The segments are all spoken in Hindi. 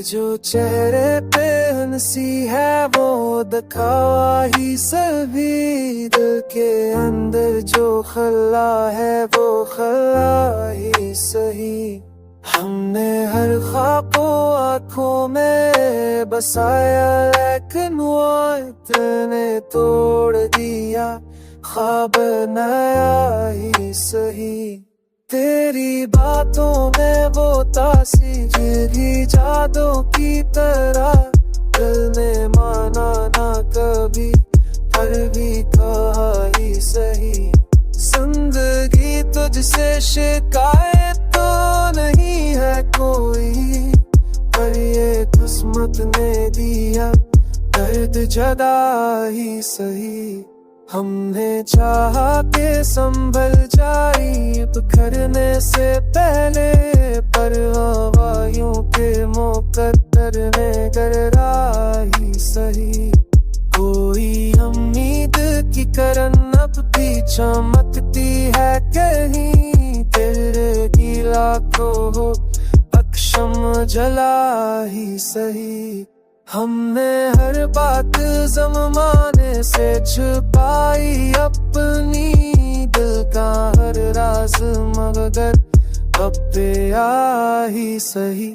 जो चेहरे पे हंसी है वो दिखावा ही सभी, दिल के अंदर जो खला है वो खला ही सही। हमने हर ख्वाब को आँखों में बसाया, लेकिन वो इतने तोड़ दिया ख्वाब नया ही सही। तेरी बातों में वो तासीर ही जादू की तरह, दिल ने माना ना कभी पर भी कहा ही सही। जिंदगी तुझसे शिकायत तो नहीं है कोई, पर ये किस्मत ने दिया दर्द जुदा ही सही। हमने चाहा के संभल जाई बिखरने से पहले, पर हवायों के मुकद्दर ने गररा ही सही। कोई उम्मीद की करन अब भी चमकती है कहीं, तेरे गिला को हो अक्षम जला ही सही। हमने हर बात ज़माने से छुपाई अपनी, दिल का हर राज मगर अब पे आ ही सही।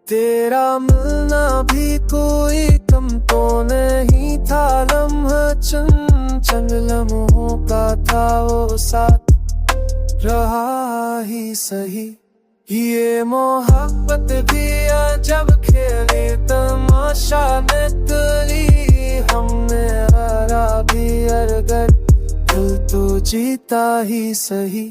तेरा मिलना भी कोई कम तो नहीं था, लम्हा चंचल लम्हों का था वो साथ रहा ही सही। ये मोहब्बत भी जब खेली तमाशा निकली, हमने हारा भी अगर दिल तो जीता ही सही।